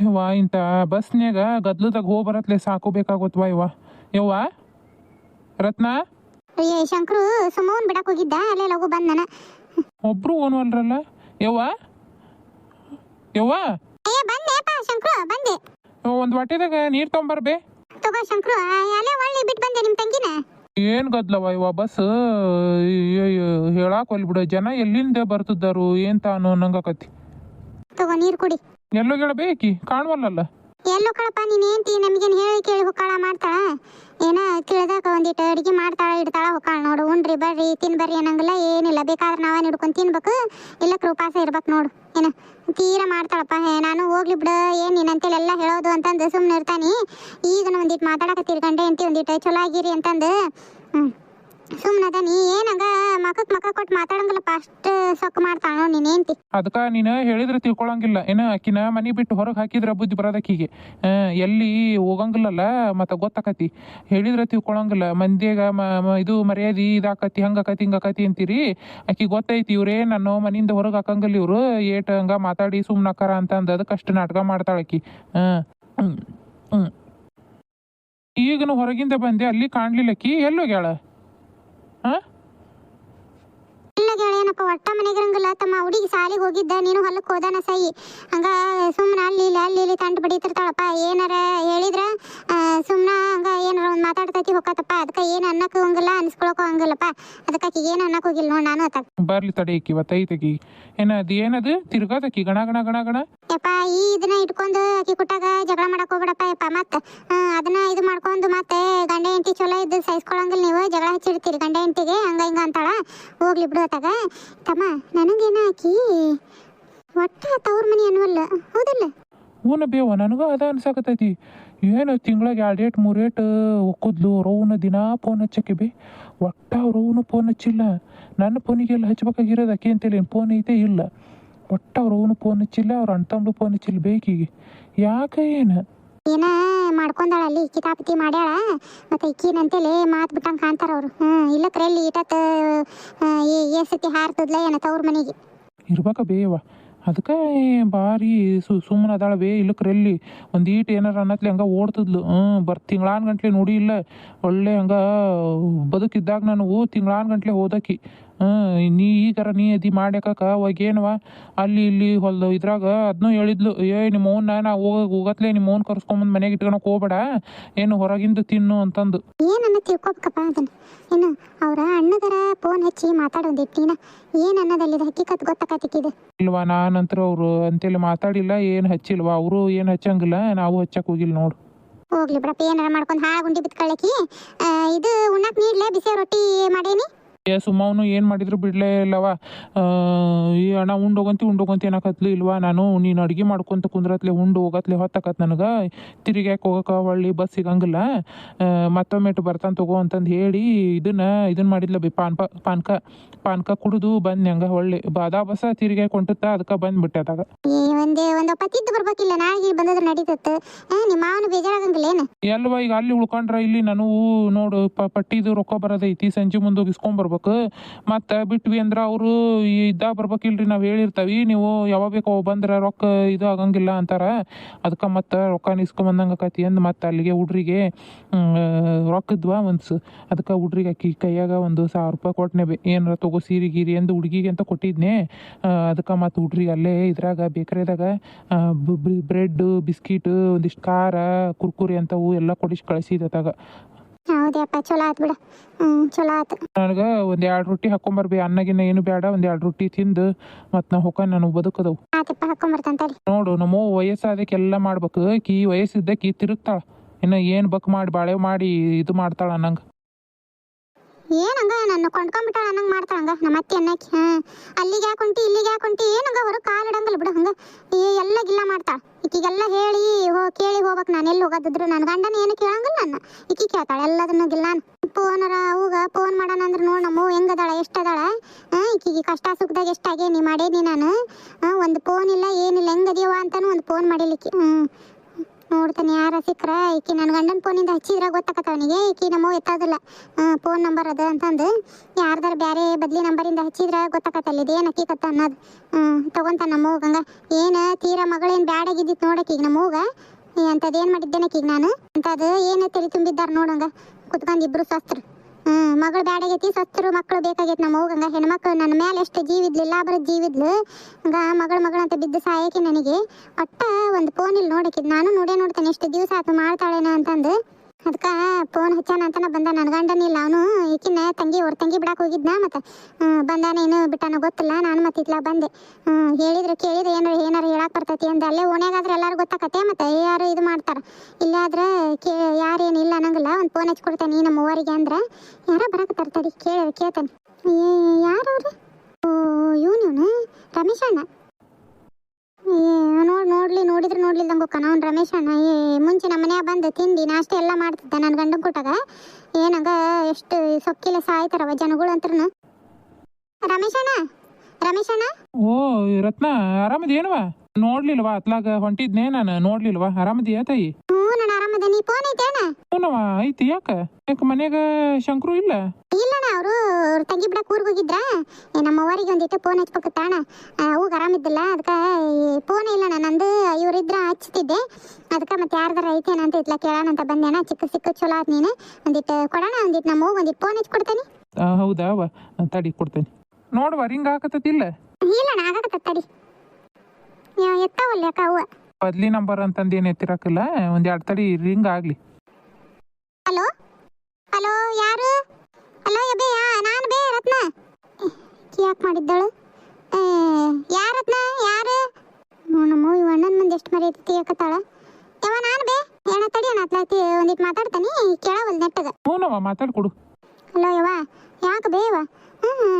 ಯವ್ವ ಇಂಥ ಬಸ್ನ್ಯಾಗ ಗದ್ಲದಾಗ ಹೋಗಿ ಬರತ್ಲೆ ಸಾಕು ಬೇಕಾಗೋತ್ವಾ ಯವ್ವ ರತ್ನ ಏ ಶಂಕರು ಸುಮ್ಮವನ್ ಬಿಡಕ್ ಹೋಗಿದ್ದ ಅಲ್ಲೇ ಲಗು ಬಂದ್ ನಾನು. ಒಬ್ರು ಓನ್ವಲ್ರಲ್ಲ ಯವ್ವ ಯವ್ವ ಏ ಬಂದೆಪ್ಪ ಶಂಕರು ಬಂದೆ. ಒಂದು ವಾಟೆದಾಗ ನೀರು ತೊಗೊಂಬರ್ಬೇ. ತಗೋ ಶಂಕರು ಅಲ್ಲೇ ಒಳ್ಳೆ ಬಿಟ್ಟು ಬಂದೆ ನಿಮ್ಮ ತಂಗಿನ. ಏನು ಗದ್ಲವ ಇವ ಬಸ್ ಹೇಳಾಕ್ ಹೊಲ್ಬಿಡು ಜನ ಎಲ್ಲಿಂದ ಬರ್ತಿದ್ದಾರು ಏನ್ ತಾನು ನಂಗಾಕತಿ. ತಗೋ ನೀರು ಕುಡಿ. ಎಲ್ಲೋ ಗೆಳಬೇಕಿ ಕಾಣವಲ್ಲಲ್ಲ. ಎಲ್ಲೋ ಕಳಪ್ಪ ನೀನ್ ಏನ್ತಿ ನಮಗೇನು ಹೇಳಿ ಕೇಳಿ ಹೊಕ್ಕಾಳ ಮಾಡ್ತಾಳ ಏನ ತಿಳಿದಾಗ ಒಂದಿಟ್ಟು ಅಡಿಗೆ ಮಾಡ್ತಾಳ ಇಡ್ತಾಳ ಹೊಕ್ಕಾಳ ನೋಡು. ಉಣ್ರಿ ಬರ್ರಿ ತಿನ್ಬರ್ರಿ ಅನ್ನಂಗಿಲ್ಲ ಏನಿಲ್ಲ. ಬೇಕಾದ್ರೆ ನಾವ ಹಿಡ್ಕೊಂಡು ತಿನ್ಬೇಕು ಇಲ್ಲಕ್ಕೆ ಉಪವಾಸ ಇರ್ಬೇಕು ನೋಡು. ಏನ ತೀರ ಮಾಡ್ತಾಳಪ್ಪ. ನಾನು ಹೋಗ್ಲಿ ಬಿಡು ಏನ್ ನೀನಂತೇಳಿ ಎಲ್ಲ ಹೇಳೋದು ಅಂತಂದು ಸುಮ್ಮನೆ ಇರ್ತಾನಿ. ಈಗನ ಒಂದಿಟ್ಟು ಮಾತಾಡಕತ್ತೀರಿ ಗಂಡ ಹೆಂಡತಿ ಒಂದಿಟ್ಟು ಚಲೋ ಆಗಿರಿ ಅಂತಂದು ಸುಮ್ಮನದ. ನೀ ಏನಂಗ ಮಕ್ಕ ಕೊಟ್ಟು ಮಾತಾಡಂಗಿಲ್ಲಪ್ಪ ಅಷ್ಟು ಸೊಕ್ಕ ಮಾಡ್ತಾಳ ನೋಡಿ ನೀನ್ ಏನ್ತಿ. ಅದಕ್ಕ ನೀನು ಹೇಳಿದ್ರೆ ತಿಳ್ಕೊಳಂಗಿಲ್ಲ ಏನ ಆಕಿನ ಮನಿ ಬಿಟ್ಟು ಹೊರಗೆ ಹಾಕಿದ್ರ ಬುದ್ಧಿ ಬರೋದಕ್ಕಿಗೆ ಎಲ್ಲಿ ಹೋಗಂಗಿಲ್ಲಲ್ಲ ಮತ್ತೆ ಗೊತ್ತಾಕತಿ. ಹೇಳಿದ್ರೆ ತಿಳ್ಕೊಳಂಗಿಲ್ಲ ಮಂದಿಯಾಗ ಇದು ಮರ್ಯಾದಿ ಇದಾಕತಿ ಹಂಗಾಕತಿ ಹಿಂಗಾಕತಿ ಅಂತೀರಿ. ಆಕಿ ಗೊತ್ತೈತಿ ಇವ್ರೇ ನನ್ನ ಮನಿಯಿಂದ ಹೊರಗೆ ಹಾಕಂಗಿಲ್ಲ ಇವ್ರು ಏಟ್ ಹಂಗ ಮಾತಾಡಿ ಸುಮ್ನಕ್ಕಾರ ಅಂತಂದು ಅದಕ್ಕಷ್ಟು ನಾಟಕ ಮಾಡ್ತಾಳಕಿ. ಈಗನು ಹೊರಗಿಂದ ಬಂದೆ ಅಲ್ಲಿ ಕಾಣ್ಲಿಲ್ಲಕಿ ಎಲ್ಲೋಗ್ಯಾಳ. ಏನಪ್ಪ ಒಟ್ಟ ಮನೆಗಿರಂಗಿಲ್ಲ ತಮ್ಮ ಹುಡುಗಿ ಸಾಲಿಗೆ ಹೋಗಿದ್ದ ನೀನು ಹೊಲಕ್ಕೆ ಹೋದಾನ ಸೈ ಹಂಗ ಸುಮ್ಮನೆ ಅಲ್ಲಿ ತಂಡು ಬಡಿತಿರ್ತಾಳಪ್ಪ. ಏನಾರ ಹೇಳಿದ್ರ ಸುಮ್ಮನೆ ಹಂಗ ಏನಾರ ಒಂದು ಮಾತಾಡ್ತೈತಿ ಹೋಗತ್ತಪ್ಪ. ಅದಕ್ಕೆ ಏನು ಅನ್ನಕ್ಕೆ ಹೋಗಂಗಿಲ್ಲ ಅನ್ಸ್ಕೊಳಕ್ ಹೋಗಂಗಿಲ್ಲಪ್ಪ. ಅದಕ್ಕೆ ಆಕಿಗೆ ಏನು ಅನ್ನಕ್ಕೆ ಹೋಗಿಲ್ಲ ನೋಡಿ ನಾನು ಅತ್ತ. ಬರ್ಲಿ ತಡೆಯಕಿ ಇವತ್ತೈತಕಿ ಏನದು ತಿರ್ಗಾದಕಿ ಗಣ ಗಣ ಗಣ ಗಣ ಯಪ್ಪ ಈ ಇದನ್ನ ಇಟ್ಕೊಂಡು ಆಕಿ ಕುಟ್ಟಾಗ ಜಗಳ ಮಾಡಕ್ ಹೋಗ್ಬಿಡಪ್ಪ ಯಪ್ಪ. ಮತ್ತೆ ಅದನ್ನ ಇದು ಮಾಡ್ಕೊಂಡು ಮತ್ತೆ ಗಂಡ ಹೆಂಡತಿ ಚಲೋ ಇದ್ದು ಸಹಿಸ್ಕೊಳಂಗಿಲ್ಲ ನೀವು ಜಗಳ ಹಚ್ಚಿಡ್ತೀರಿ ಗಂಡ ಹೆಂಡತಿಗೆ ಹಂಗ ಹಿಂಗ ಅಂತಾಳ. ಹೋಗ್ಲಿ ಬಿಡು ಅತ್ತಾಗ ತಮ್ಮ ನನಗೇನ ಆಕಿ ಒಟ್ಟ ತವ್ರ ಮನಿ ಅನ್ನವಲ್ಲ ಹೌದಲ್ಲ. ಹೂನ ಬೇವ ನನಗೂ ಅದ ಅನ್ಸಾಕತೈತಿ. ಏನು ತಿಂಗಳಿಗೆ 2 ಡೇಟ್ 3 ಡೇಟ್ ಒಕ್ಕದ್ಲು ಅವ್ರವ್ನ ದಿನಾ ಫೋನ್ ಹಚ್ಚಕ್ಕೆ ಬೇ. ಒಟ್ಟ ಅವ್ರವ್ನು ಫೋನ್ ಹಚ್ಚಿಲ್ಲ. ನನ್ನ ಫೋನಿಗೆಲ್ಲ ಹಚ್ಬೇಕಾಗಿರೋದು ಆಕೆ ಅಂತೇಳಿ ಫೋನ್ ಐತೆ ಇಲ್ಲ. ಒಟ್ಟ ಅವ್ರವ್ನು ಫೋನ್ ಹಚ್ಚಿಲ್ಲ ಅವ್ರ ಅಣ್ಣ ತಮ್ಮಡು ಫೋನ್ ಹಚ್ಚಿಲ್ಲ ಬೇಕಿಗೆ ಯಾಕೆ ಏನು ಏನ ಮಾಡ್ಕೊಂಡಾಳ ಅಲ್ಲಿ ಕಿತಾಪತಿ ಮಾಡ್ಯಾಳ. ಮತ್ತೆ ಇಕ್ಕಿನಂತೇಳಿ ಮಾತು ಬಿಟ್ಟಂಗೆ ಕಾಣ್ತಾರ ಅವ್ರು. ಇಲ್ಲಕ್ರೆ ಎಲ್ಲಿ ಇಟತ್ ಏಸತಿ ಹಾರ್ತದ್ಲ ಏನ ತವ್ರ ಮನೆಗೆ ಇರ್ಬೇಕ ಬೇವ. ಅದಕ್ಕೆ ಭಾರಿ ಸುಮ್ಮನೆ ಅದಾಳ ಬೇ. ಇಲ್ಲಕ್ರೆಲ್ಲಿ ಒಂದು ಈಟ್ ಏನಾರ ಅನ್ನತ್ಲಿ ಹಂಗೆ ಓಡ್ತಿದ್ಲು. ತಿಂಗಳಾನ್ ಗಂಟ್ಲೆ ನೋಡಿ ಇಲ್ಲ ಒಳ್ಳೆ ಹಂಗೆ ಬದುಕಿದ್ದಾಗ ನನಗೂ ತಿಂಗಳಾನ್ ಗಂಟ್ಲೆ ಹೋದಕಿ. ನೀ ಈಗಾರ ನೀ ಅದಿ ಮಾಡ್ಯಾಕ ಅವಾಗೇನವ ಅಲ್ಲಿ ಇಲ್ಲಿ ಹೊಲ್ದು ಇದ್ರಾಗ ಅದನ್ನೂ ಹೇಳಿದ್ಲು ನಿಮ್ಮ ಮೌನ ನಾ ಹೋಗತ್ಲೆ ನಿಮ್ಮ ಮೌನ್ ಕರ್ಸ್ಕೊಂಬಂದು ಮನೆಗೆ ಇಟ್ಕೊಳಕ್ ಹೋಗ್ಬೇಡ ಏನು ಹೊರಗಿಂದ ತಿನ್ನು ಅಂತಂದು. ಏನನ್ನ ತಿಳ್ಕೊಬೇಕಪ್ಪ ಅದನ್ನ. ಏನು ಅವ್ರ ಅಣ್ಣಗರ ಫೋನ್ ಹಚ್ಚಿ ಮಾತಾಡೋದಿಟ್ಟಿನ ಏನ್ ಅನ್ನೋದಲ್ಲಿ ಹಕ್ಕಿಕತ್ ಗೊತ್ತಾಕತಿಕ್ಕಿದೆ ಇಲ್ವಾ. ನಾನಂತರ ಅವ್ರು ಅಂತೇಳಿ ಮಾತಾಡಿಲ್ಲ ಏನು ಹಚ್ಚಿಲ್ವಾ. ಅವರು ಏನು ಹಚ್ಚಂಗಿಲ್ಲ ನಾವು ಹಚ್ಚಕ್ ಹೋಗಿಲ್ಲ ನೋಡು. ಹೋಗ್ಲಿ ಬಿಡಪ್ಪ ಏನಾರ ಮಾಡ್ಕೊಂಡು ಗುಂಡಿ ಬಿತ್ಕೊಳ್ಳಿ. ಇದು ಉಣ್ಣಕ್ ನೀಡ್ಲೆ ಬಿಸಿ ರೊಟ್ಟಿ ಮಾಡೇನಿ. ಸುಮ್ಮವನು ಏನು ಮಾಡಿದ್ರು ಬಿಡ್ಲೇ ಇಲ್ಲವ. ಈ ಅಣ್ಣ ಉಂಡೋಗಂತಿ ಏನಕತ್ಲು ಇಲ್ವಾ. ನಾನು ನೀನು ಅಡುಗೆ ಮಾಡ್ಕೊಂತ ಕುಂದ್ರತ್ಲೆ ಹೋಗತ್ಲೆ ಹೊತ್ತಕತ್ ನನಗೆ ತಿರುಗ್ಯಾಕೆ ಹೋಗಕ್ಕೆ ಒಳ್ಳೆ ಬಸ್ ಸಿಗಂಗಿಲ್ಲ. ಮತ್ತೊಮ್ಮೆಟ್ಟು ಬರ್ತಾನೆ ತಗೋ ಅಂತಂದು ಹೇಳಿ ಇದನ್ನ ಮಾಡಿದ್ಲ ಬಿ ಪಾನ್ಕ ಕುಡಿದು ಬಂದು ಹಂಗೆ ಒಳ್ಳೆ ಅದ ಬಸ ತಿರುಗ್ಯಾಕೆ ಹೊಂಟುತ್ತಾ ಅದಕ್ಕೆ ಬಂದ್ಬಿಟ್ಟೆ ಅದಾಗ. ಒಂದು ಪತ್ತಿದ್ದು ಬರ್ಬೇಕಿಲ್ಲ ನಾಳೆ ಬಂದದ್ರ ನಡೀತತ್ತೆ. ನಿಮ್ಮ ಮಾವನು ಬೇಜಾರಾಗಂಗಿಲ್ಲ ಏನು ಎಲ್ವಾ ಈಗ ಅಲ್ಲಿ ಉಳ್ಕೊಂಡ್ರ ಇಲ್ಲಿ ನಾನು ನೋಡು ಪಟ್ಟಿದು ರೊಕ್ಕ ಬರೋದೈತಿ ಸಂಜೆ ಮುಂದೆ ಇಸ್ಕೊಂಬರ್ಬೇಕು. ಮತ್ತು ಬಿಟ್ವಿ ಅಂದ್ರೆ ಅವರು ಇದ್ದಾಗ ಬರ್ಬೇಕಿಲ್ರಿ ನಾವು ಹೇಳಿರ್ತೀವಿ ನೀವು ಯಾವಾಗ ಬೇಕೋ ಬಂದ್ರೆ ರೊಕ್ಕ ಇದು ಆಗಂಗಿಲ್ಲ ಅಂತಾರೆ. ಅದಕ್ಕೆ ಮತ್ತೆ ರೊಕ್ಕ ಇಸ್ಕೊಂಬಂದಂಗೆ ಆಕತಿ ಅಂದು ಮತ್ತೆ ಅಲ್ಲಿಗೆ ಹುಡ್ರಿಗೆ ರೊಕ್ಕದ್ವಾ ಅದಕ್ಕೆ ಹುಡ್ರಿಗೆ ಅಕ್ಕಿ ಕೈಯಾಗ ₹1000 ಕೊಟ್ಟನೆ ಏನಾರ ತಗೋ ಸೀರೆ ಗೀರಿ ಎಂದು ಹುಡುಗಿಗೆ ಅಂತ ಕೊಟ್ಟಿದ್ನೆ. ಅದಕ್ಕೆ ಮತ್ತು ಹುಡ್ರಿಗೆ ಅಲ್ಲೇ ಇದ್ರಾಗ ಬೇಕರಿದಾಗ ಬ್ರೆಡ್ ಬಿಸ್ಕಿಟ್ ಒಂದಿಷ್ಟು ಖಾರ ಕುರ್ಕುರಿ ಅಂತವು ಎಲ್ಲ ಕೊಡಿಸಿ ಕಳಿಸಿದತ್ತಾಗ. ಹೌದಪ್ಪ ಚಲೋ ಆತ್ ಬಿಡ. ಚಲೋ ಆತು. ನನಗೆ 1-2 ರೊಟ್ಟಿ ಹಾಕೊಂಬರ್ಬಿ. ಅನ್ನಗಿನ್ನ ಏನು ಬೇಡ 1-2 ರೊಟ್ಟಿ ತಿಂದು ಮತ್ತು ನಾ ಹೊಕ್ಕ ನಾನು ಬದುಕದವು. ಆತಪ್ಪ ಹಾಕೊಂಬರ್ತಾನೆ ನೋಡು ನಮ್ಮ ವಯಸ್ಸಾದಕ್ಕೆಲ್ಲ ಮಾಡ್ಬೇಕು. ಕಿ ವಯಸ್ಸಿದ್ದಕ್ಕೆ ತಿರುಗ್ತಾಳ ಇನ್ನು ಏನು ಬಕ್ ಮಾಡಿ ಬಾಳೆ ಮಾಡಿ ಇದು ಮಾಡ್ತಾಳ ಅನ್ನಂಗೆ. ಏನಂಗ ನನ್ನ ಕೊಂಡ್ಕೊಂಡ್ಬಿಟ್ಟಾಳ ಅನ್ನಂಗೆ ಮಾಡ್ತಾಳಂಗ ನಮ್ಮ ಅತ್ತೆ ಅನ್ನಕ್ಕೆ. ಅಲ್ಲಿಗೆ ಹಾಕೊಂಟಿ ಇಲ್ಲಿಗೆ ಹಾಕೊಂಟಿ ಏನಂಗ ಹೊರಗೆ ಕಾಲಿಡಂಗಿಲ್ಲ ಬಿಡು. ಹಂಗೆ ಎಲ್ಲ ಗಿಲ್ಲ ಮಾಡ್ತಾಳ. ಈಕಿಗೆಲ್ಲ ಹೇಳಿ ಕೇಳಿ ಹೋಗ್ಬೇಕು. ನಾನು ಎಲ್ಲಿ ಹೋಗೋದಿದ್ರು ನನ್ನ ಗಂಡನ ಏನು ಕೇಳಂಗಿಲ್ಲ. ನನ್ನ ಈಕಿ ಕೇಳ್ತಾಳೆ ಎಲ್ಲದನ್ನು ಗಿಲ್ಲ. ಫೋನರ ಅವಾಗ ಫೋನ್ ಮಾಡೋಣ ಅಂದ್ರೆ ನೋಡಿ ನಮ್ಮ ಹೆಂಗದಾಳ ಎಷ್ಟದಾಳ. ಈಕಿಗೆ ಕಷ್ಟ ಸುಖದಾಗ ಎಷ್ಟಾಗೇನಿ ಮಾಡೇನಿ ನಾನು. ಒಂದು ಫೋನ್ ಇಲ್ಲ ಏನಿಲ್ಲ ಹೆಂಗದೀವ ಅಂತಾನು ಒಂದು ಫೋನ್ ಮಾಡಿಲಿಕ್ಕೆ. ನೋಡ್ತಾನೆ ಯಾರ ಸಿಕ್ಕ್ರ ಈಕಿ ನನ್ನ ಗಂಡನ ಫೋನಿಂದ ಹಚ್ಚಿದ್ರೆ ಗೊತ್ತಾಕತ್ತ ಅವನಿಗೆ ಈಕಿ ನಮ್ಮವ್ ಎತ್ತೋದಿಲ್ಲ ಫೋನ್ ನಂಬರ್ ಅದ ಅಂತಂದು ಯಾರ್ದಾರ ಬೇರೆ ಬದ್ಲಿ ನಂಬರಿಂದ ಹಚ್ಚಿದ್ರೆ ಗೊತ್ತಾಕತ್ತಲ್ಲ ಇದೇನು ಹಕ್ಕಿಕತ್ತ ಅನ್ನೋದು ತಗೊಂತಾನ ನಮ್ಮವ್ಗ ಹಂಗ ಏನು ತೀರಾ ಮಗಳೇನು ಬ್ಯಾಡಾಗಿದ್ದಿತ್ತು ನೋಡಕ್ಕೆ ಈಗ ನಮ್ಮವ್ಗ ಅಂಥದ್ದು ಏನು ಮಾಡಿದ್ದೇನಕ್ಕೆ ಈಗ ನಾನು ಅಂಥದ್ದು ಏನು ತಲೆ ತುಂಬಿದ್ದಾರೆ ನೋಡಂಗ ಕುತ್ಕೊಂಡು ಇಬ್ರು ಸಸ್ತ್ರು ಮಗಳು ಬ್ಯಾಡಾಗೈತಿ ಸಸ್ತರು ಮಕ್ಕಳು ಬೇಕಾಗೈತಿ ನಮ್ಮ ಹೋಗಂಗ ಹೆಣ್ಮಕ್ಳು ನನ್ನ ಮೇಲೆ ಎಷ್ಟು ಜೀವಿದ್ಲಿಲ್ಲ ಬರೋ ಜೀವಿದ್ಲು ಹಂಗ ಮಗಳು ಅಂತ ಬಿದ್ದು ಸಾಯಕ್ಕೆ ನನಗೆ ಒಟ್ಟ ಒಂದು ಫೋನ್ ಇಲ್ಲಿ ನೋಡಕ್ಕಿದ್ ನಾನು ನೋಡ್ತೇನೆ ಎಷ್ಟು ದಿವಸ ಆತು ಮಾಡ್ತಾಳೇನ ಅಂತಂದು ಅದಕ್ಕೆ ಫೋನ್ ಹಚ್ಚಾನ ಅಂತನ ಬಂದ ನನ್ನ ಗಂಡನಿಲ್ಲ ಅವನು ಈಕಿನ ತಂಗಿ ಅವ್ರ ತಂಗಿ ಬಿಡಕ್ಕೆ ಹೋಗಿದ್ನ ಮತ್ತು ಬಂದಾನೇನು ಬಿಟ್ಟಾನ ಗೊತ್ತಿಲ್ಲ ನಾನು ಮತ್ತೆ ಇತ್ಲಾಗ ಬಂದೆ ಹೇಳಿದ್ರೆ ಕೇಳಿದ್ರೆ ಏನಾರು ಹೇಳಕ್ಕೆ ಬರ್ತೈತಿ ಅಂದ ಅಲ್ಲೇ ಓಣ್ಯಾಗಾದ್ರೆ ಎಲ್ಲರೂ ಗೊತ್ತಾಕತ್ತೆ ಮತ್ತು ಯಾರು ಇದು ಮಾಡ್ತಾರೆ ಇಲ್ಲಾದ್ರೆ ಯಾರೇನು ಇಲ್ಲ ಅನ್ನಂಗಿಲ್ಲ ಒಂದು ಫೋನ್ ಹಚ್ಕೊಡ್ತೇನೆ ನಮ್ಮ ಊರಿಗೆ ಅಂದ್ರೆ ಯಾರೋ ಬರಕತ್ತಾರ ತಡಿ ಕೇಳ್ತೇನೆ ಯಾರವ್ರಿ ಓ ಇವನು ರಮೇಶ್ ಅಣ್ಣ ನೋಡಿದ್ರೆ ನೋಡ್ಲಿಲ್ದಂಗೆ ಹೋಗ್ತಾನ ಅವ್ನು ರಮೇಶ್ ಅಣ್ಣ ಮುಂಚೆ ನಮ್ಮ ಮನ್ಯಾಗ ಬಂದು ತಿಂದು ನಾಷ್ಟೆ ಎಲ್ಲ ಮಾಡ್ತಿದ್ದ ನನ್ನ ಗಂಡನ ಕೊಟ್ಟಾಗ ಏನಂಗ ಎಷ್ಟು ಸೊಕ್ಕಿಲೆ ಸಾಯ್ತಾರವ ಜನಗಳು ಅಂತ್ರನು ರಮೇಶ್ ಅಣ್ಣ ಓ ರತ್ನ ಆರಾಮದೇನವ ನೋಡ್ಲಿಲ್ವಾ ಅತ್ಲಾಗ ಹೊಂಟಿದ್ನೇ ನಾನು ನೋಡ್ಲಿಲ್ವಾ ಆರಾಮದಿಯಾ ತಾಯಿ ಹ್ಞೂ ನಾನು ಆರಾಮದ ನೀ ಫೋನ್ ಐತೇನ ಹ್ಞೂನವ ಐತಿ ಯಾಕೆ ಮನ್ಯಾಗ ಶಂಕರು ಇಲ್ಲ ಇಲ್ಲಣ್ಣ ಅವರು ತಂಗಿ ಬಿಡಕ್ಕೆ ಊರಿಗೆ ಹೋಗಿದ್ರ ನಮ್ಮ ಅವ್ವರಿಗೆ ಒಂದಿಟ್ಟು ಫೋನ್ ಹಚ್ಬೇಕತ್ತಣ್ಣ ಅವಾಗ ಆರಾಮಿದ್ದಿಲ್ಲ ಅದಕ್ಕೆ ಫೋನ್ ಇಲ್ಲಣ್ಣ ನಂದು ಇವರಿದ್ರ ಹಚ್ತಿದ್ದೆ ಅದಕ್ಕೆ ಮತ್ತೆ ಯಾರ್ದಾರ ಐತೇನ ಅಂತ ಇತ್ಲ ಕೇಳೋಣ ಅಂತ ಬಂದೇನ ಸಿಕ್ಕ ಚಲೋ ಆತ್ ನೀನು ಒಂದಿಟ್ಟು ಕೊಡೋಣ ಒಂದಿಟ್ಟು ನಮ್ಮ ಹೋಗಿ ಒಂದಿಟ್ಟು ಫೋನ್ ಹಚ್ಕೊಡ್ತೇನೆ ಹೌದಾ ತಡಿ ಕೊಡ್ತೇನೆ ನೋಡುವ ರಿಂಗ್ ಹಾಕತ್ತಿಲ್ಲ ಇಲ್ಲಣ್ಣ ಆಗಕತ್ತ ತಡಿ ಎತ್ತಾವಲ್ಲ ಯಾಕ ಅವ್ವ ಬದ್ಲಿ ನಂಬರ್ ಅಂತಂದು ಏನು ಎತ್ತಿರಕಿಲ್ಲ ಒಂದೆರಡು ತಡಿ ರಿಂಗ್ ಆಗ್ಲಿ ಹಲೋ ಯಾರು ಹಲೋ ಯಬೇ ನಾನು ಬೇ ರತ್ನ ಯಾಕೆ ಮಾಡಿದ್ದಳು ಯಾರತ್ನ ಯಾರು ನಮ್ಮ ಅಣ್ಣನ ಮುಂದೆ ಎಷ್ಟು ಮರಿ ಐತಿ ಯಾಕತ್ತಾಳ ಯಾವ ನಾನು ಬೇ ಏನ ತಡಿ ಅಣ್ಣ ಅತ್ಲಾತಿ ಒಂದಿಟ್ಟು ಮಾತಾಡ್ತಾನೆ ಕೇಳವಲ್ ನೆಟ್ಟಗ ಹ್ಞೂನವ ಮಾತಾಡ್ಕೊಡು ಹಲೋ ಯವ್ವ ಯಾಕೆ ಬೇವ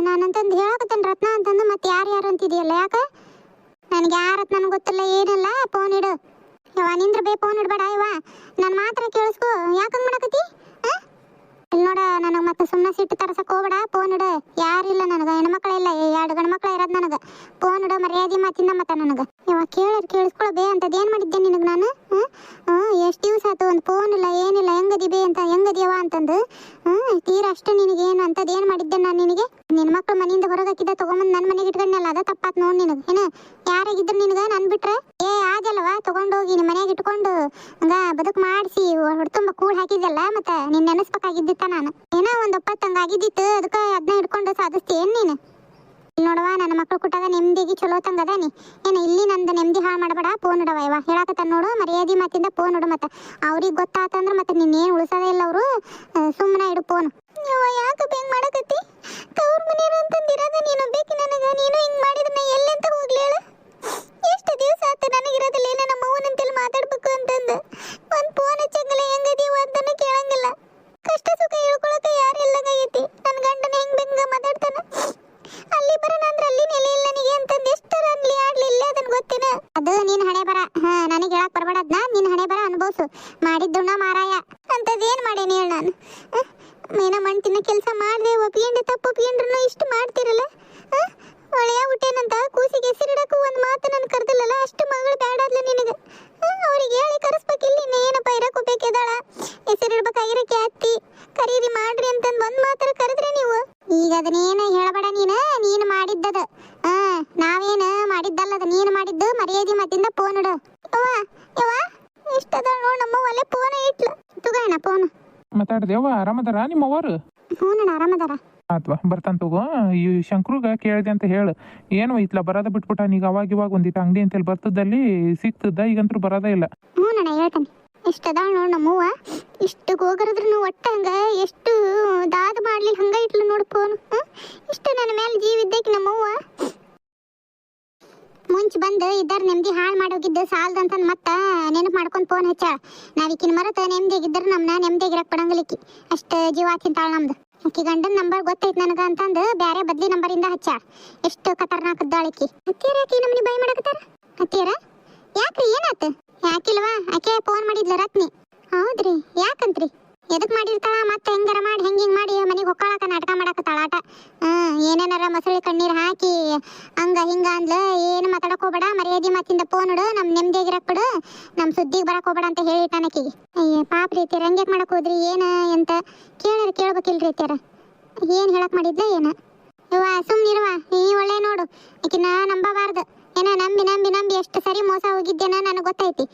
ನಾನಂತಂದು ಹೇಳಕತ್ತೇನೆ ರತ್ನ ಅಂತಂದು ಮತ್ತೆ ಯಾರು ಅಂತಿದೆಯಲ್ಲ ಯಾಕೆ ನನಗೆ ಯಾರತ್ ನನಗೆ ಗೊತ್ತಿಲ್ಲ ಏನಿಲ್ಲ ಫೋನ್ ಇಡು ಯವ್ವ ನಿಂದ್ರ ಬೇ ಫೋನ್ ಇಡ್ಬೇಡ ಯವ್ವ ನನ್ನ ಮಾತ್ರ ಕೇಳಿಸ್ಕೊ ಯಾಕಂಗ್ ಮಾಡಕತ್ತಿ ಇಲ್ಲಿ ನೋಡ ನನಗೆ ಮತ್ತೆ ಸುಮ್ಮನೆ ಸಿಟ್ಟು ತರ್ಸಕ್ ಹೋಗ್ಬೇಡ ಫೋನ್ ಇಡು ಯಾರಿಲ್ಲ ನನಗೆ ಹೆಣ್ಮಕ್ಳ ಇಲ್ಲ 2 ಗಂಡು ಮಕ್ಳು ಇರೋದು ನನಗೆ ಫೋನ್ ಇಡು ಮರ್ಯಾದೆ ಮಾತಿಂದ ಮತ್ತೆ ನನಗೆ ಯವ್ವ ಕೇಳಿಸ್ಕೊಳ ಬೇ ಅಂತದ್ದು ಏನು ಮಾಡಿದ್ದೆ ನಿನಗೆ ನಾನು ಎಷ್ಟು ದಿವಸ ಆಯ್ತು ಒಂದು ಫೋನ್ ಇಲ್ಲ ಏನಿಲ್ಲ ಹೆಂಗದಿ ಬೇ ಅಂತ ಹೆಂಗದಿಯವ ಅಂತಂದು ತೀರಾ ಅಷ್ಟು ನಿನಗೇನು ಅಂತದ್ದು ಏನು ಮಾಡಿದ್ದೆ ನಾನು ನಿನಗೆ ನಿನ್ನ ಮಕ್ಳು ಮನೆಯಿಂದ ಹೊರಗೆ ಹಾಕಿದ್ದ ತಗೊಂಬಂದು ನನ್ನ ಮನೆಗೆ ಇಟ್ಕೊಂಡಲ್ಲ ಅದ ತಪ್ಪಾತ್ ನೋಡಿ ನಿನಗೆ ಏನು ಯಾರಾಗಿದ್ರು ನಿನಗೆ ನನ್ ಬಿಟ್ರೆ ಆದಲ್ವ ತಗೊಂಡೋಗಿ ನಿಮ್ಮ ಮನೆಯಾಗ ಇಟ್ಕೊಂಡು ಹಂಗ ಬದುಕು ಮಾಡಿಸಿ ಹೊಡ್ತುಂಬ ಕೂಳ್ ಹಾಕಿದ್ದಲ್ಲ ಮತ್ತೆ ನಿನ್ನ ನೆನೆಸ್ಬೇಕಾಗಿದ್ದಿತ್ತ ನಾನು ಏನೋ ಒಂದು ಒಪ್ಪತ್ತು ಹಂಗ ಆಗಿದ್ದಿತ್ತು ಅದಕ್ಕೆ ಅದನ್ನ ಹಿಡ್ಕೊಂಡು ಸಾಧಿಸ್ತೀಯೇನು ನೀನು ನೋಡವ ನನ್ನ ಮಕ್ಳು ಕೊಟ್ಟಾಗ ನೆಮ್ಮದಿಗೆ ಚಲೋ ತಂಗದಾನಿ ಏನು ಇಲ್ಲಿ ನಂದು ನೆಮ್ಮದಿ ಹಾಳು ಮಾಡಬೇಡ ಫೋನ್ ಇಡವ ಇವ ಹೇಳಕತ್ತ ನೋಡು ಮರ್ಯಾದೆ ಮಾತಿಂದ ಫೋನ್ ಇಡು ಮತ್ತೆ ಅವ್ರಿಗೆ ಗೊತ್ತಾತಂದ್ರೆ ಮತ್ತೆ ನಿನ್ನೇನು ಉಳಿಸೋದೇ ಇಲ್ಲ ಅವರು ಸುಮ್ಮನೆ ಇಡು ಫೋನ್ ಯಾಕೆ ಹೆಂಗ್ ಮಾಡಕತ್ತಿ ತವ್ರ ಮನೆಯವರು ಅಂತಂದಿರೋದ ನೀನು ಬೇಕು ನನಗೆ ನೀನು ಹಿಂಗ್ ಮಾಡಿದ್ರೆ ಎಲ್ಲೆಂತ ಹೋಗ್ಲಿ ಹೇಳು ಎಷ್ಟು ದಿವಸ ಆಯ್ತು ನನಗಿರೋದಿಲ್ಲ ಏನೋ ನಮ್ಮ ಅವ್ವನಂತೆಲ್ಲ ಮಾತಾಡ್ಬೇಕು ಅಂತಂದು ಒಂದು ಫೋನ್ ಹಚ್ಚಂಗಿಲ್ಲ ಹೆಂಗದೀವ ಅಂತಾನು ಕೇಳಂಗಿಲ್ಲ ಕಷ್ಟ ಸುಖ ಹೇಳ್ಕೊಳಕ್ಕೆ ಯಾರೆಲ್ಲಂಗೈತಿ ನನ್ನ ಗಂಡನ ಹೆಂಗ್ ಬೆಂಗ ಮಾತಾಡ್ತಾನ ಅಲ್ಲಿ ಬರೋಣ ಅಂದ್ರೆ ಅಲ್ಲಿ ನೆಲೆ ಇಲ್ಲ ನನಗೆ ಅಂತಂದು ಎಷ್ಟರ ಅನ್ಲಿ ಆಡ್ಲಿಲ್ಲ ಅದನ್ನ ಗೊತ್ತಿನ ಅದು ನೀನ್ ಹಣೆ ಬರ ನನಗೆ ಹೇಳಕ್ ಬರಬೇಡದ್ನ ನಿನ್ ಹಣೆ ಬರ ಅನುಭವಿಸು ಮಾಡಿದ್ದುಣ್ಣ ಮಾರಾಯ ಅಂತದೇನ್ ಮಾಡೇನಿ ಹೇಳ ನಾನು ಏನೋ ಮಣ್ತಿನ ಕೆಲಸ ಮಾಡಿದೆ ಒಪ್ಪಿಕೊಂಡು ತಪ್ಪು ಒಪ್ಪಿಕೊಂಡ್ರು ಇಷ್ಟು ಮಾಡ್ತಿರಲ್ಲ ಒಳ್ಳೆಯ ಹುಟ್ಟೇನಂತ ಕೂಸಿಗೆ ಹೆಸರಿಡಕ್ಕೂ ಒಂದು ಮಾತು ನನ್ನ ಕರೆದಿಲ್ಲಲ್ಲ ಅಷ್ಟು ಮಗಳು ಬೇಡಾದ್ಲು ನಿನಗೆ ಅವ್ರಿಗೆ ಹೇಳಿ ಕರೆಸ್ಬೇಕಿಲ್ಲ ನೀನು ಏನಪ್ಪ ಇರಕ್ಕೆ ಬೇಕಿದ್ದಾಳ ಹೆಸರಿಡ್ಬೇಕಾಗಿರಕ್ಕೆ ಅತ್ತಿ ಕರೀರಿ ಮಾಡ್ರಿ ಅಂತಂದು ಒಂದು ಮಾತ್ರ ಕರೆದ್ರೆ ನೀವು ಈಗ ಅದನ್ನೇನು ಹೇಳಬೇಡ ನೀನು ಮಾಡಿದ್ದದ ನಾವೇನು ಮಾಡಿದ್ದಲ್ಲದ ನೀನು ಮಾಡಿದ್ದು ಮರ್ಯಾದೆ ಮತ್ತಿಂದ ಫೋನ್ ಇಡು ಯವ್ವ ಎಷ್ಟದ ನೋಡು ನಮ್ಮ ಒಲೆ ಫೋನ್ ಇಟ್ಲು ತಗೋಣ ಫೋನ್ ಮಾತಾಡ್ದೇವ ಆರಾಮದಾರ ನಿಮ್ಮ ಅವ್ವರು ಹ್ಞೂ ನಾನು ಆರಾಮದಾರ ಆತ್ವಾ ಬರ್ತಾನೆ ತಗೋ ಈ ಶಂಕ್ರುಗ ಕೇಳಿದೆ ಅಂತ ಹೇಳು ಏನು ಇತ್ಲ ಬರೋದ ಬಿಟ್ಬಿಟ್ಟ ಈಗ ಅವಾಗ ಒಂದಿಟ್ಟು ಅಂಗಡಿ ಅಂತೇಳಿ ಬರ್ತದಲ್ಲಿ ಸಿಗ್ತದ ಈಗಂತೂ ಬರೋದೇ ಇಲ್ಲ ಹ್ಞೂ ನಾನು ಹೇಳ್ತೇನೆ ಎಷ್ಟದ ನೋಡು ನಮ್ಮವ್ವ ಇಷ್ಟು ಹೋಗರದ್ರು ಒಟ್ಟ ಹಂಗ ಎಷ್ಟು ದಾದ ಮಾಡ್ಲಿಲ್ಲ ಹಂಗ ಇಟ್ಲು ನೋಡು ಫೋನ್ ಇಷ್ಟು ನನ್ನ ಮೇಲೆ ಜೀವ ಇದ್ದಕ್ಕೆ ನಮ್ಮವ್ವ ಮುಂಚೆ ಬಂದು ಇದ್ದಾರ ನೆಮ್ಮದಿ ಹಾಳು ಮಾಡೋಗಿದ್ದು ಸಾಲದಂತಂದು ಮತ್ತೆ ನೆನಪು ಮಾಡ್ಕೊಂಡು ಫೋನ್ ಹಚ್ಚಾಳ ನಾವಿಕಿನ ಮರತ ನೆಮ್ಮದಿಯಾಗಿದ್ದರೆ ನಮ್ಮನ್ನ ನೆಮ್ಮದಿಯಾಗಿರಕ್ಕೆ ಪಡಂಗಿಲಿಕ್ಕಿ ಅಷ್ಟು ಜೀವ ತಿಂತಾಳ ನಮ್ದು ಆಕಿ ಗಂಡನ ನಂಬರ್ ಗೊತ್ತೈತೆ ನನಗೆ ಅಂತಂದು ಬೇರೆ ಬದ್ಲಿ ನಂಬರಿಂದ ಹಚ್ಚಾಳ ಎಷ್ಟು ಖತರ್ನಾಕದ್ದಾಳಿಕಿ ಹತ್ತಿರ ಯಾಕೆ ನಮ್ಮನಿ ಬೈ ಮಾಡಕತ್ತಾರ ಹತ್ತಿರ ಯಾಕ್ರಿ ಏನಾತ ಯಾಕಿಲ್ವಾ ಆಕೆ ಫೋನ್ ಮಾಡಿದ್ಲ ರತ್ನಿ ಹೌದ್ರಿ ಯಾಕಂತ್ರಿ ಎದಕ್ ಮಾಡಿರ್ತಾಳ ಮತ್ತೆ ಹೆಂಗಾರ ಮಾಡಿ ಹಿಂಗ್ ಮಾಡಿ ಮನೆಗೆ ಹೊಕ್ಕಾಳಕ ನಾಟಕ ಮಾಡಾಕತ್ತಾಳ ಆಟ. ಏನೇನಾರ ಮೊಸಳಿ ಕಣ್ಣೀರ್ ಹಾಕಿ ಹಂಗ ಹಿಂಗ ಅಂದ್ಲ. ಏನು ಮಾತಾಡಕ್ ಹೋಗ್ಬೇಡ, ಮರ್ಯಾದಿ ಮಾತಿಂದ ಫೋನ್ ಇಡು, ನಮ್ ನೆಮ್ಮದಿಯಾಗಿರಕ್ ಬಿಡು, ನಮ್ ಸುದ್ದಿಗೆ ಬರಕ್ ಹೋಗ್ಬೇಡ ಅಂತ ಹೇಳಿ ನನಕಿಗೆ. ಅಯ್ಯ ಪಾಪ ರೀತಿಯರ ಹಂಗ್ಯಾಕ್ ಮಾಡಕ್ ಹೋದ್ರಿ, ಏನ ಎಂತ ಕೇಳ್ಬೇಕಿಲ್ರಿ ರೀತಿಯರ, ಏನ್ ಹೇಳಕ್ ಮಾಡಿದ್ಲ ಏನ? ಇವ ಸುಮ್ನಿರುವ, ನೀ ಒಳ್ಳೆ ನೋಡು, ಈಕಿನ ನಂಬಬಾರ್ದು. ಏನ ನಂಬಿ ನಂಬಿ ನಂಬಿ ಎಷ್ಟು ಸರಿ ಮೋಸ ಹೋಗಿದ್ದೇನ ನನಗೆ ಗೊತ್ತೈತಿ.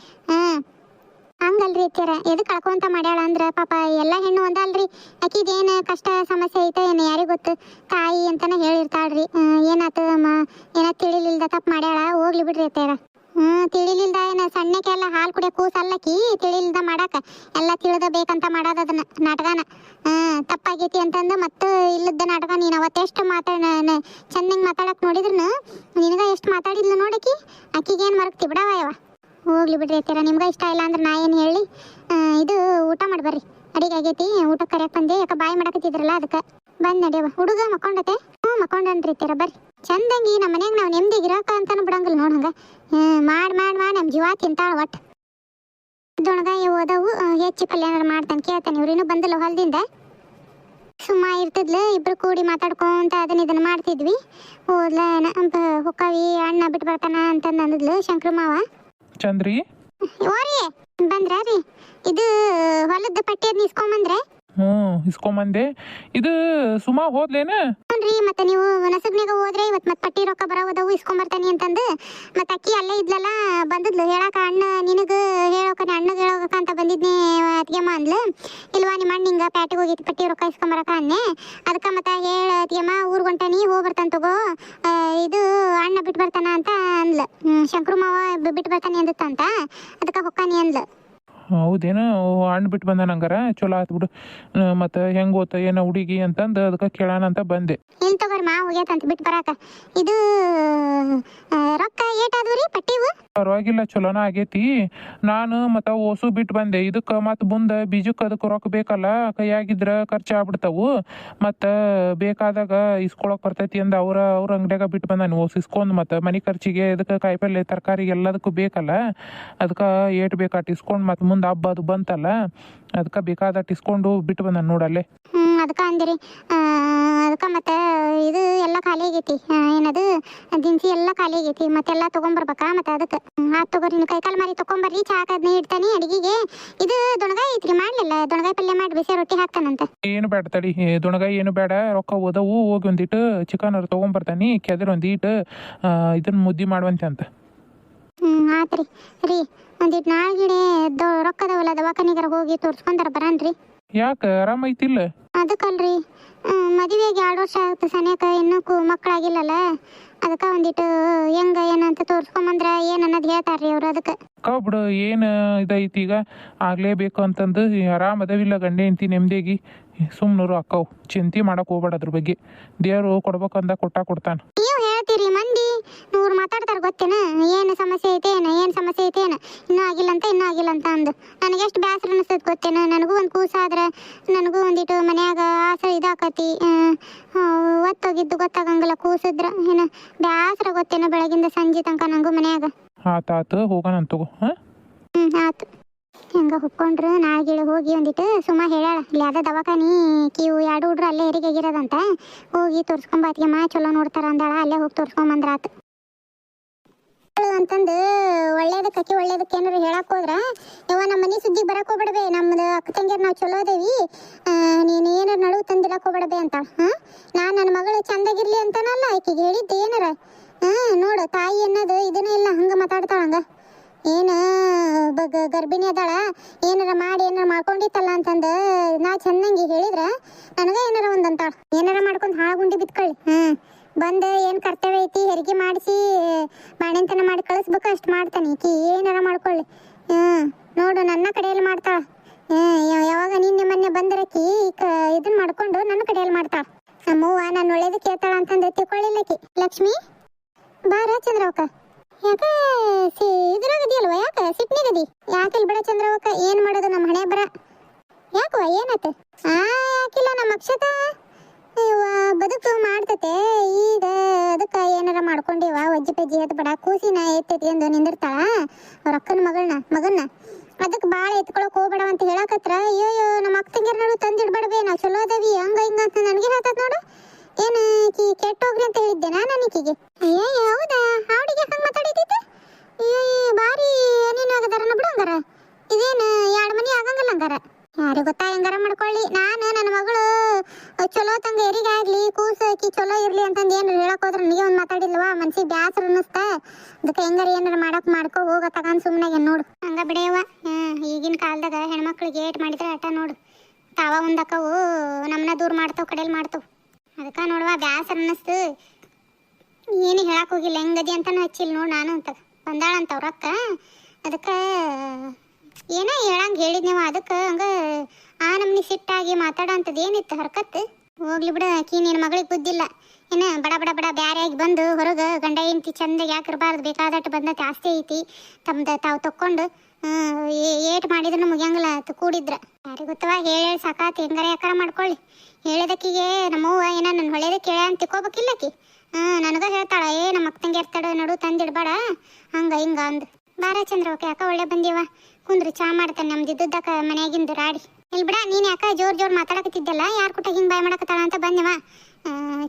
ಹಂಗಲ್ರಿ ಅತ್ಯಾರ, ಎದಕ್ ಕಳ್ಕೊಂತ ಮಾಡ್ಯಾಳ ಅಂದ್ರ ಪಾಪ ಎಲ್ಲ ಹೆಣ್ಣು ಒಂದಲ್ರಿ. ಆಕಿದೇನ ಕಷ್ಟ ಸಮಸ್ಯೆ ಐತೆ ಏನು ಯಾರಿಗ ಗೊತ್ತು. ತಾಯಿ ಅಂತಾನೆ ಹೇಳಿರ್ತಾಳ್ರಿ. ಏನಾತ ಏನ ತಿಳಿಲಿಲ್ದ ತಪ್ಪು ಮಾಡ್ಯಾಳ, ಹೋಗ್ಲಿ ಬಿಡ್ರಿ ಅತ್ಯಾರ. ತಿಳಿಲಿಲ್ದ ಏನ ಸಣ್ಣಕ್ಕೆಲ್ಲ ಹಾಲು ಕುಡಿಯ ಕೂಸಲ್ಲಕಿ, ತಿಳಿಲಿಲ್ದ ಮಾಡಾಕ ಎಲ್ಲ ತಿಳಿದ ಬೇಕಂತ ಮಾಡೋದ ಅದನ್ನ ನಾಟಕನ. ತಪ್ಪಾಗೈತಿ ಅಂತಂದು ಮತ್ತೆ ಇಲ್ಲದ ನಾಟಕ. ನೀನು ಅವತ್ತೆಷ್ಟು ಚಂದಂಗೆ ಮಾತಾಡಕ್ ನೋಡಿದ್ರುನು ನಿನಗ ಎಷ್ಟು ಮಾತಾಡಿದ್ಲು ನೋಡಕಿ, ಆಕಿಗೇನು ಮರಕ್ತಿ ಬಿಡವ ಯವ. ಹೋಗ್ಲಿ ಬಿಡ್ರಿ ಅತ್ತೀರ, ನಿಮ್ಗೆ ಇಷ್ಟ ಇಲ್ಲ ಅಂದ್ರೆ ನಾ ಏನು ಹೇಳಿ. ಇದು ಊಟ ಮಾಡಿ ಬರ್ರಿ, ಅಡಿಗೆ ಆಗೈತಿ, ಊಟಕ್ಕೆ ಕರೆಯಕ್ಕೆ ಬಂದೆ. ಯಾಕೆ ಬಾಯಿ ಮಾಡಕತ್ತಿದ್ರಲ್ಲ ಅದಕ್ಕೆ ಬಂದ್ ನಡಿಯವ. ಹುಡುಗ ಮಕ್ಕೊಂಡತೆ? ಮಕ್ಕೊಂಡನ್ರಿ ಅತ್ತೀರ. ಬರ್ರಿ ಚಂದಂಗಿ ನಮ್ಮ ಮನ್ಯಾಗ ನಾವು ನೆಮ್ಮದಿಗಿರಾಕ ಅಂತಾನು ಬಿಡಂಗಿಲ್ಲ ನೋಡಂಗ. ಮಾಡಿ ಮಾಡಿ ಮಾಡಿ ನಮ್ಮ ಜೀವ ತಿಂತಾಳ ಒಟ್ಟು. ದೊಣಗಾಯಿ ಓದವು ಹೆಚ್ಚು ಪಲ್ಯ ಏನಾರು ಮಾಡ್ತಾನೆ ಕೇಳ್ತಾನೆ. ಇವ್ರೇನು ಬಂದಿಲ್ಲ ಹೊಲದಿಂದ. ಸುಮ್ಮ ಇರ್ತಿದ್ಲು, ಇಬ್ರು ಕೂಡಿ ಮಾತಾಡ್ಕೊಂತ ಇದನ್ನ ಮಾಡ್ತಿದ್ವಿ. ಹೋದ್ಲ ಹೊಕ್ಕವಿ, ಅಣ್ಣ ಬಿಟ್ಟು ಬರ್ತಾನ ಅಂತಂದು ಅಂದಿದ್ಲು ಶಂಕ್ರ ಮಾವ. ಚಂದ್ರಿ ಓರಿ ಬಂದ್ರ ರೀ? ಇದು ಹೊಲದ ಪಟ್ಟಿ ಅದ್ನ ಇಸ್ಕೊಂಬಂದ್ರೆ? ಇಸ್ಕೊಂಬಂದೆ. ಇದು ಸುಮಾ ಹೋದ್ಲೇನ? ಹ್ಞೂನ್ರಿ, ಮತ್ತೆ ನೀವು ನಸಗ್ನಾಗ ಹೋದ್ರೆ ಇವತ್ತು ಮತ್ತೆ ಪಟ್ಟಿ ರೊಕ್ಕ ಬರೋದವು ಇಸ್ಕೊಂಬರ್ತಾನೆ ಅಂತಂದು ಮತ್ತೆ ಅಕ್ಕಿ ಅಲ್ಲೇ ಇದ್ಲಲ್ಲ, ಬಂದದ್ಲು ಹೇಳಾಕ. ಅಣ್ಣ ನಿನಗ ಹೇಳೋಕನೆ, ಅಣ್ಣಗೆ ಹೇಳೋಕ ಅಂತ ಬಂದಿದ್ನೆ ಅತ್ತಿಗೆಮ್ಮ ಅಂದ್ಲು. ಇಲ್ವಾ ನಿಮ್ಮ ಅಣ್ಣ ಹಿಂಗ ಪ್ಯಾಟಿಗೆ ಹೋಗಿತ್ತು ಪಟ್ಟಿ ರೊಕ್ಕ ಇಸ್ಕೊಂಬರಕ ಅನ್ನೆ. ಅದಕ್ಕೆ ಮತ್ತೆ ಹೇಳ ಅತ್ತಿಗೆಮ್ಮ ಊರ್ ಹೊಂಟಾನಿ, ಹೋಗಿ ಬರ್ತಾನೆ ತಗೋ, ಇದು ಅಣ್ಣ ಬಿಟ್ಟು ಬರ್ತಾನ ಅಂತ ಅಂದ್ಲು. ಶಂಕ್ರು ಮಾವ ಬಿಟ್ಟು ಬರ್ತಾನೆ ಅಂದತ್ತಂತ, ಅದಕ್ಕೆ ಹೊಕ್ಕಾನಿ ಅಂದ್ಲು. ಹೌದೇನು? ಹಣ್ಣು ಬಿಟ್ಟು ಬಂದ ನಂಗಾರ ಚಲೋ ಆತ್ ಬಿಡು. ಮತ್ತು ಹೆಂಗೆ ಓದ್ತ ಏನೋ ಹುಡುಗಿ ಅಂತಂದು ಅದಕ್ಕೆ ಕೇಳೋಣ ಅಂತ ಬಂದೆ. ಏನು ತಗೋರಿ ಮಾ ಹೋಗ್ಯಾತಂತ ಬಿಟ್ಟು ಬರಾಕ. ಇದು ರೊಕ್ಕ ಏಟಾದವು ರೀ ಪಟ್ಟಿವು? ಪರವಾಗಿಲ್ಲ, ಚಲೋನ ಆಗೈತಿ. ನಾನು ಮತ್ತು ಓಸು ಬಿಟ್ಟು ಬಂದೆ. ಇದಕ್ಕೆ ಮತ್ತು ಮುಂದೆ ಬೀಜಕ್ಕೆ ಅದಕ್ಕೆ ರೊಕ್ಕ ಬೇಕಲ್ಲ, ಕೈಯಾಗಿದ್ರೆ ಖರ್ಚು ಆಗ್ಬಿಡ್ತಾವು. ಮತ್ತು ಬೇಕಾದಾಗ ಇಸ್ಕೊಳಕ್ಕೆ ಬರ್ತೈತಿ ಅಂದ ಅವ್ರ ಅಂಗಡಿಯಾಗ ಬಿಟ್ಟು ಬಂದಾನೆ ಓಸು ಇಸ್ಕೊಂಡು. ಮತ್ತು ಮನೆ ಖರ್ಚಿಗೆ ಇದಕ್ಕೆ ಕಾಯಿಪಲ್ಲೆ ತರಕಾರಿ ಎಲ್ಲದಕ್ಕೂ ಬೇಕಲ್ಲ, ಅದಕ್ಕೆ ಏಟ್ ಬೇಕಾಟ್ ಇಸ್ಕೊಂಡು ಮತ್ತು ಮುಂದೆ ಹಬ್ಬ ಅದು ಬಂತಲ್ಲ, ಅದಕ್ಕೆ ಬೇಕಾದಟ್ಟು ಇಸ್ಕೊಂಡು ಬಿಟ್ಟು ಬಂದಾನೆ ನೋಡಲ್ಲೇ. ಅದಕ್ಕೆ ಅಂದಿರಿ. ಅದಕ್ಕೆ ಮತ್ತೆ ಇದು ಎಲ್ಲ ಖಾಲಿ ಆಗೈತಿ, ಏನದು ದಿನಸಿ ಎಲ್ಲ ಖಾಲಿ ಆಗೈತಿ, ಮತ್ತೆಲ್ಲ ತೊಗೊಂಬರ್ಬೇಕಾ. ಮತ್ತೆ ಅದಕ್ಕೆ ಆತ್ ತಗೋರಿ, ನೀವು ಕೈಕಾಲು ಮಾರಿ ತೊಗೊಂಬರ್ರಿ, ಚಾಕ್ ಅದನ್ನ ಇಡ್ತಾನೆ ಅಡಿಗೆಗೆ. ಇದು ದೊಣಗಾಯಿ ಐತ್ರಿ, ಮಾಡ್ಲಿಲ್ಲ? ದೊಣಗಾಯಿ ಪಲ್ಯ ಮಾಡಿ ಬಿಸಿ ರೊಟ್ಟಿ ಹಾಕ್ತಾನಂತ. ಏನು ಬೇಡ ತಡಿ, ದೊಣಗಾಯಿ ಏನು ಬೇಡ, ರೊಕ್ಕ ಓದವು. ಹೋಗಿ ಒಂದಿಟ್ಟು ಚಿಕನ್ ಅವ್ರು ತೊಗೊಂಬರ್ತಾನೆ, ಕೆದರ್ ಒಂದಿಟ್ಟು ಇದನ್ನ ಮುದ್ದಿ ಮಾಡುವಂತೆ ಅಂತ. ಆತ್ರಿ ರೀ. ಒಂದಿಟ್ಟು ನಾಳೆಗಿಡೆ ರೊಕ್ಕದವಲ್ಲ ದವಾಖಾನಿಗಾರ ಹೋಗಿ ತೋರ್ಸ್ಕೊಂಡಾರ ಬರನ್ರಿ. ಯಾಕೆ ಆರಾಮ ಐತಿಲ್ಲ? ಅದಕ್ಕಲ್ರಿ, ಮದುವೆಗೆ 2 ವರ್ಷ ಆಗುತ್ತೆ ಸನೇಕ, ಇನ್ನೂ ಮಕ್ಕಳಾಗಿಲ್ಲಲ್ಲ. ಅದಕ್ಕೆ ಒಂದಿಟ್ಟು ಹೆಂಗ ಏನಂತ ತೋರ್ಸ್ಕೊಂಬಂದ್ರ ಏನು ಅನ್ನೋದು ಹೇಳ್ತಾರ್ರಿ ಅವ್ರು. ಅದಕ್ಕೆ ಬಿಡು, ಏನು ಇದೈತಿ ಈಗ, ಆಗ್ಲೇಬೇಕು ಅಂತಂದು ಆರಾಮ ಅದಾವಿಲ್ಲ ಗಂಡ ಹೆಂಡ್ತಿ ನೆಮ್ಮದಿಯಾಗಿ. ಸುಮ್ಮನರು ಅಕ್ಕವು ಚಿಂತೆ ಮಾಡಕ್ ಹೋಗ್ಬೇಡ ಅದ್ರ ಬಗ್ಗೆ. ದೇವರು ಕೊಡ್ಬೇಕಂದ ಕೊಡ್ತಾನೆ. ನೀವು ಹೇಳ್ತೀರಿ, ಮಂದಿ 100 ಮಾತಾಡ್ತಾರ ಗೊತ್ತೇನ, ಏನು ಸಮಸ್ಯೆ ಐತೇನ, ಏನು ಸಮಸ್ಯೆ ಐತೇನ, ಇನ್ನೂ ಆಗಿಲ್ಲ ಅಂತ ಅಂದು ನನಗೆ ಎಷ್ಟು ಬೇಸರ ಅನಿಸ್ತೈತೆ ಗೊತ್ತೇನ. ನನಗೂ ಒಂದು ಕೂಸಾದ್ರೆ ನನಗೂ ಒಂದಿಟ್ಟು ಮನ್ಯಾಗ ಆಸರೆ ಇದಾಕತಿ. ಒತ್ತೋಗಿದ್ದು ಗೊತ್ತಾಗಂಗಿಲ್ಲ, ಕೂಸಿದ್ರ ಏನು ಬೇಸರ ಗೊತ್ತೇನ, ಬೆಳಗಿಂದ ಸಂಜೆ ತನಕ ನನಗೂ ಮನ್ಯಾಗ. ಆತು ಹೋಗೋಣ ತಗೋ. ಆತು. ಹೆಂಗ ಹೊಕ್ಕೊಂಡ್ರು ನಾಳೆಗಿಳೆ ಹೋಗಿ ಒಂದಿಟ್ಟು ಸುಮ್ಮ ಹೇಳಾಳ, ಇಲ್ಲಿ ಅದ ದವಾಖಾನಿ ಕಿವು 2 ಹುಡ್ರು ಅಲ್ಲೇ ಹೆರಿಗೆಗಿರೋದಂತ, ಹೋಗಿ ತೋರ್ಸ್ಕೊಂಬಾತಿಗೆಮ್ಮ ಚಲೋ ನೋಡ್ತಾರ ಅಂದಾಳ. ಅಲ್ಲೇ ಹೋಗಿ ತೋರ್ಸ್ಕೊಂಬಂದ್ರಾತು ಅಂತಂದು. ಒಳ್ಳೇದಕ್ಕೆ ಒಳ್ಳೇದಕ್ಕೆ ಏನಾರು ಹೇಳಕ್ ಹೋದ್ರ ಯವ್ವ ನಮ್ಮ ಮನೆ ಸುದ್ದಿಗೆ ಬರಕ್ ಹೋಗ್ಬಿಡ್ಬೇ, ನಮ್ದು ಅಕ್ಕ ತಂಗಿಯರ್ ನಾವು ಚಲೋ ಅದೇವಿ, ನೀನು ಏನಾರು ನಡುವು ತಂದಿಡಕ್ ಹೋಗ್ಬಿಡ್ಬೇ ಅಂತ. ನಾನು ನನ್ನ ಮಗಳು ಚಂದಾಗಿರ್ಲಿ ಅಂತಾನಲ್ಲ ಆಕಿಗೆ ಹೇಳಿದ್ದೆ ಏನಾರ. ನೋಡು ತಾಯಿ ಅನ್ನೋದು ಇದನ್ನ ಇಲ್ಲ, ಹಂಗ ಮಾತಾಡ್ತಾಳಂಗ. ಏನು ಗರ್ಭಿಣಿ ಅದಾಳ, ಏನಾರ ಮಾಡಿ ಏನಾರ ಮಾಡ್ಕೊಂಡಿತ್ತಲ್ಲ ಅಂತಂದು ನಾ ಚಂದಂಗಿ ಹೇಳಿದ್ರ ನನಗ ಏನಾರ ಒಂದಂತಾಳ. ಏನಾರ ಮಾಡ್ಕೊಂಡು ಹಾಳಗುಂಡಿ ಬಿತ್ಕೊಳ್ಳಿ. ಬಂದು ಏನು ಕರ್ತವ್ಯ ಐತಿ ಹೆರಿಗೆ ಮಾಡಿಸಿ ಬಾಣಂತನ ಮಾಡಿ ಕಳಿಸ್ಬೇಕು, ಅಷ್ಟು ಮಾಡ್ತಾನೆ. ಈಕಿ ಏನಾರ ಮಾಡ್ಕೊಳ್ಳಿ. ನೋಡು ನನ್ನ ಕಡೆಯಲ್ಲಿ ಮಾಡ್ತಾಳ. ಯಾವಾಗ ನಿನ್ನೆ ಮೊನ್ನೆ ಬಂದಿರಕಿ ಇದನ್ನ ಮಾಡ್ಕೊಂಡು ನನ್ನ ಕಡೆಯಲ್ಲಿ ಮಾಡ್ತಾಳ. ನಮ್ಮವ್ವ ನಾನು ಒಳ್ಳೇದು ಕೇಳ್ತಾಳ ಅಂತಂದ್ರೆ ತಿಳ್ಕೊಳ್ಳಿಲ್ಲಕಿ. ಲಕ್ಷ್ಮಿ ಬಾರ ಚಂದ್ರವಕ್ಕ. ಯಾಕೆ ಇದ್ರಾಗದಿಯಲ್ವ, ಯಾಕೆ ಸಿಟ್ನಿಗದಿ? ಯಾಕಿಲ್ ಬಿಡ ಚಂದ್ರವಕ್ಕ, ಏನ್ ಮಾಡೋದು ನಮ್ಮ ಹಣೆ ಬರ. ಯಾಕವ ಏನಾತ? ಯಾಕಿಲ್ಲ, ನಮ್ಮ ಅಕ್ಷತ ಬದುಕು ಮಾಡ್ತತೆ ಈಗ. ಅದಕ್ಕೆ ಏನಾರ ಮಾಡ್ಕೊಂಡಿವ ಒಜ್ಜಿ ಪಜ್ಜಿ ಎತ್ ಬಿಡ, ಕೂಸಿನ ಎತ್ತೈತಿ ಎಂದು ನಿಂದಿರ್ತಾಳ. ರೊಕ್ಕನ ಮಗನ್ನ ಅದಕ್ಕೆ ಭಾಳ ಎತ್ಕೊಳಕ್ ಹೋಗ್ಬೇಡ ಅಂತ ಹೇಳಕತ್ರ ಅಯ್ಯೋ ನಮ್ಮ ಅಕ್ಕ ತಂಗಿಯರ್ ನಡು ತಂದಿಡ್ಬೇಡವೇ ನಾವು ಚಲೋ ಅದೇವಿ ಹಂಗ ಹಿಂಗ ಅಂತ ನನಗೆ ಹೇಳ್ತದ ನೋಡು. ಏನು ಕಿ ಕೆಟ್ಟೋಗ್ರಿ ಅಂತ ಹೇಳಿದ್ದೆ ನಾನು ಈಕಿಗೆ. ಅಯ್ಯೋ ಹೌದಾ ಅವಳಿಗೆ ಹಂಗೆ ಮಾತಾಡಿದ್ದಿತ್ತು. ಭಾರಿ ನೀನು ಆಗದಾರನ ಬಿಡು ಹಂಗಾರ. ಇದೇನು 2 ಮನಿ ಆಗಂಗಿಲ್ಲ ಹಂಗಾರ. ಯಾರಿಗೆ ಗೊತ್ತಾ ಹೆಂಗಾರ ಮಾಡ್ಕೊಳ್ಳಿ. ನಾನು ನನ್ನ ಮಗಳು ಚಲೋ ತಂಗ ಎರಿಗಾಗ್ಲಿ ಕೂಸಕಿ ಚಲೋ ಇರ್ಲಿ ಅಂತಂದು ಏನಾರು ಹೇಳಕ್ ಹೋದ್ರೆ ನನಗೆ ಒಂದು ಮಾತಾಡಿಲ್ವಾ ಮನ್ಸಿಗೆ ಬ್ಯಾಸರ ಅನ್ನಿಸ್ತಾ. ಅದಕ್ಕೆ ಹೆಂಗಾರ ಏನಾರು ಮಾಡ್ಕೊ ಹೋಗ ತಗೊಂಡ್ ಸುಮ್ಮನೆ ನೋಡು ಹಂಗ ಬಿಡೆಯವ. ಈಗಿನ ಕಾಲದಾಗ ಹೆಣ್ಮಕ್ಳಿಗೆ ಏಟ್ ಮಾಡಿದ್ರೆ ಆಟ ನೋಡು ತಾವ ಒಂದಕ್ಕವು ನಮ್ಮನ್ನ ದೂರ ಮಾಡ್ತಾವ ಕಡೆಯಲ್ಲಿ ಮಾಡ್ತಾವ. ಅದಕ್ಕೆ ನೋಡುವ ಬ್ಯಾಸರ ಅನ್ನಿಸ್ತು. ಏನು ಹೇಳಕ್ ಹೋಗಿಲ್ಲ ಹೆಂಗದಿ ಅಂತಾನು ಹಚ್ಚಿಲ್ಲ ನೋಡು ನಾನು ಅಂತ ಬಂದಾಳಂತ ಅವ್ರಕ್ಕ. ಅದಕ್ಕೆ ಏನೋ ಹೇಳಂಗೆ ಹೇಳಿದ್ನೇವ. ಅದಕ್ಕೆ ಹಂಗ ಆ ನಮ್ನಿ ಸಿಟ್ಟಾಗಿ ಮಾತಾಡೋಂಥದ್ದು ಏನಿತ್ತು ಹರ್ಕತ್. ಹೋಗ್ಲಿ ಬಿಡ ಆಕಿ ನಿನ್ನ ಮಗಳಿಗೆ ಬುದ್ಧಿಲ್ಲ ಏನ ಬಡ ಬಡ ಬಡ ಬ್ಯಾರೆಯಾಗಿ ಬಂದು ಹೊರಗೆ ಗಂಡ ಹೆಂಡತಿ ಚಂದ ಯಾಕೆ ಇರಬಾರ್ದು ಬೇಕಾದಟ್ಟು ಬಂದತ್ತೆ ಆಸ್ತಿ ಐತಿ ತಮ್ದು ತಾವು ತಕ್ಕೊಂಡು ಏಟ್ ಮಾಡಿದ್ರು ಮುಗಿಯಂಗಿಲ್ಲ ಕೂಡಿದ್ರ. ಯಾರಿಗೆ ಗೊತ್ತವ ಹೇಳಿ ಸಾಕಾತು ಹೆಂಗಾರ ಯಾಕಾರ ಮಾಡ್ಕೊಳ್ಳಿ. ಹೇಳಿದಕ್ಕಿಗೆ ನಮ್ಮವ್ವ ಏನ ನನ್ನ ಹೊಳೆದ ಕೇಳ ಅಂತ ತಿಕ್ಕೋಬೇಕಿಲ್ಲಕಿ. ನನಗ ಹೇಳ್ತಾಳ ನಮ್ಮ ಅಕ್ಕ ತಂಗಿ ಇರ್ತಾಳ ನಡು ತಂದಿಡ್ಬೇಡ ಹಂಗ ಹಿಂಗ ಅಂದು. ಬಾರ ಚಂದ್ರ ಓಕೆ ಯಾಕ ಒಳ್ಳೆ ಬಂದೀವ ಕುಂದ್ರಿ ಚಾ ಮಾಡ್ತಾನೆ ನಮ್ದಿದ್ದಕ್ಕ ಮನೆಯಾಗಿಂದು ರಾಡಿ. ಇಲ್ಲಿ ಬಿಡ ನೀನು ಯಾಕ ಜೋರ್ ಮಾತಾಡಕತ್ತಿದ್ದಲ್ಲ ಯಾರು ಕುಟ್ಟ ಹಿಂಗೆ ಬಾಯ್ ಮಾಡಕತ್ತಾಳ ಅಂತ ಬಂದಿವ.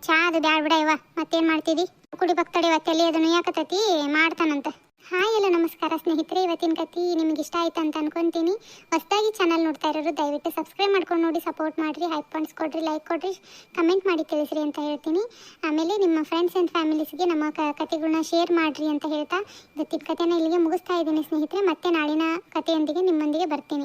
ಚಾ ಅದು ಬ್ಯಾಡ್ ಬಿಡ ಇವ ಮತ್ತೇನು ಮಾಡ್ತಿದ್ದಿ ಕುಡಿ ಬಕ್ತಡಿವ ತಲೆ ಅದನ್ನು ಯಾಕತ್ತೈತಿ ಮಾಡ್ತಾನಂತ. ಹಾಯ್ ಎಲ್ಲ ನಮಸ್ಕಾರ ಸ್ನೇಹಿತರೆ. ಇವತ್ತಿನ ಕತಿ ನಿಮ್ಗೆ ಇಷ್ಟ ಆಯ್ತು ಅಂತ ಅನ್ಕೊಂತೀನಿ. ಹೊಸದಾಗಿ ಚಾನಲ್ ನೋಡ್ತಾ ಇರೋರು ದಯವಿಟ್ಟು ಸಬ್ಸ್ಕ್ರೈಬ್ ಮಾಡ್ಕೊಂಡು ನೋಡಿ ಸಪೋರ್ಟ್ ಮಾಡಿರಿ. ಹೈಪ್ ಪಾಯಿಂಟ್ಸ್ ಕೊಡ್ರಿ, ಲೈಕ್ ಕೊಡ್ರಿ, ಕಮೆಂಟ್ ಮಾಡಿ ತಿಳಿಸ್ರಿ ಅಂತ ಹೇಳ್ತೀನಿ. ಆಮೇಲೆ ನಿಮ್ಮ ಫ್ರೆಂಡ್ಸ್ ಆ್ಯಂಡ್ ಫ್ಯಾಮಿಲೀಸ್ಗೆ ನಮ್ಮ ಕತೆಗಳನ್ನ ಶೇರ್ ಮಾಡಿರಿ ಅಂತ ಹೇಳ್ತಾ ಇವತ್ತಿನ ಕತೆನ ಇಲ್ಲಿಗೆ ಮುಗಿಸ್ತಾ ಇದ್ದೀನಿ ಸ್ನೇಹಿತರೆ. ಮತ್ತೆ ನಾಳಿನ ಕತೆಯೊಂದಿಗೆ ನಿಮ್ಮೊಂದಿಗೆ ಬರ್ತೀನಿ.